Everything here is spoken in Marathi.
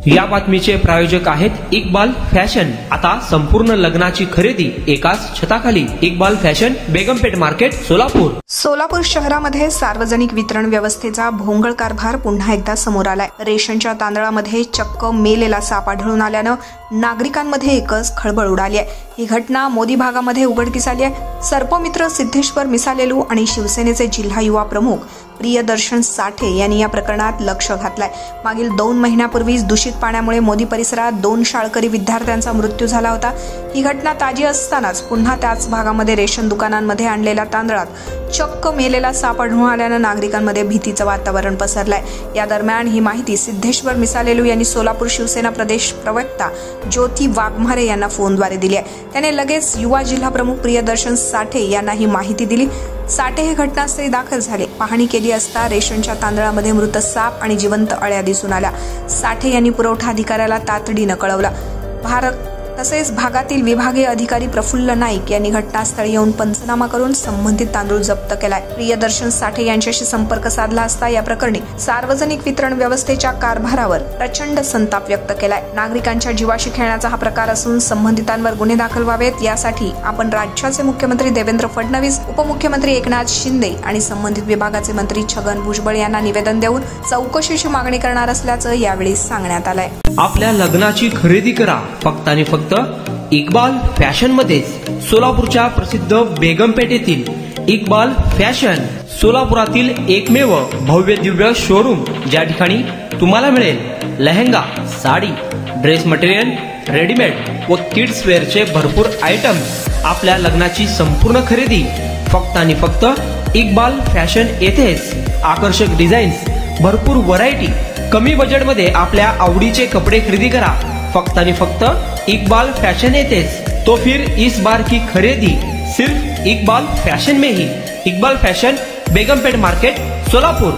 या बातमीचे प्रायोजक आहेत इक्बाल फॅशन। आता संपूर्ण लग्नाची खरेदी एकाच छताखाली। Iqbal fashion, Begumpeth market, Solapur. सोलापूर शहरामध्ये सार्वजनिक वितरण व्यवस्थेचा भोंगळ कारभार पुन्हा एकदा समोर आलाय। रेशनच्या तांदळामध्ये चक्क मेलेला साप आढळून आल्यानं नागरिकांमध्ये एकच खळबळ उडाली आहे। ही घटना मोदी भागामध्ये उघडकीस आली आहे। सर्पमित्र सिद्धेश्वर मिसालेलू आणि शिवसेनेचे जिल्हा युवा प्रमुख प्रियदर्शन साठे यांनी या प्रकरणात लक्ष घातलंय। मागील 2 महिन्यापूर्वीच दूषित पाण्यामुळे मोदी परिसरात 2 शाळकरी विद्यार्थ्यांचा मृत्यू झाला होता। ही घटना ताजी असतानाच पुन्हा त्याच भागामध्ये रेशन दुकानांमध्ये आणलेल्या तांदळात चक्क मेलेला साप आढळून आल्यानं नागरिकांमध्ये भीतीचं वातावरण पसरलंय। या दरम्यान ही माहिती सिद्धेश्वर मिसालेलू यांनी सोलापूर शिवसेना प्रदेश प्रवक्ता ज्योती वाघमारे यांना फोनद्वारे दिली आहे। त्याने लगेच युवा जिल्हा प्रमुख प्रियदर्शन साठे यांना ही माहिती दिली। साठे हे घटनास्थळी दाखल झाले। पाहणी केली असता रेशनच्या तांदळामध्ये मृत साप आणि जिवंत अळ्या दिसून आल्या। साठे यांनी पुरवठा अधिकाऱ्याला तातडीनं कळवलं। तसेच भागातील विभागीय अधिकारी प्रफुल्ल नाईक यांनी घटनास्थळी येऊन पंचनामा करून संबंधित तांदूळ जप्त केलाय। प्रियदर्शन साठे यांच्याशी संपर्क साधला असता या प्रकरणी सार्वजनिक वितरण व्यवस्थेच्या कारभारावर प्रचंड संताप व्यक्त केलाय। नागरिकांच्या जीवाशी खेळण्याचा हा प्रकार असून संबंधितांवर गुन्हे दाखल व्हावेत यासाठी आपण राज्याचे मुख्यमंत्री देवेंद्र फडणवीस, उपमुख्यमंत्री एकनाथ शिंदे आणि संबंधित विभागाचे मंत्री छगन भुजबळ यांना निवेदन देऊन चौकशीची मागणी करणार असल्याचं यावेळी सांगण्यात आलंय। आपल्या लग्नाची खरेदी करा फक्त आणि फक्त इक्बाल फॅशन मध्येच। सोलापूरच्या प्रसिद्ध बेगमपेठ येथील इक्बाल फॅशन सोलापुरातील एकमेव भव्य दिव्य शोरूम, ज्या ठिकाणी तुम्हाला मिळेल lehenga, sari, dress material, readymade व किड्स वेअरचे भरपूर आयटम्स। आपल्या लग्नाची संपूर्ण खरेदी फक्त आणि फक्त इक्बाल फॅशन येथेच। आकर्षक डिझाईन्स, भरपूर व्हरायटी, कमी बजेटमध्ये आपल्या आवडीचे कपडे खरेदी करा फक्त आणि फक्त इक्बाल फैशन येतेच। तो फिर इस बार की खरीदी सिर्फ इक्बाल फैशन में ही। Iqbal fashion, Begumpeth market, Solapur.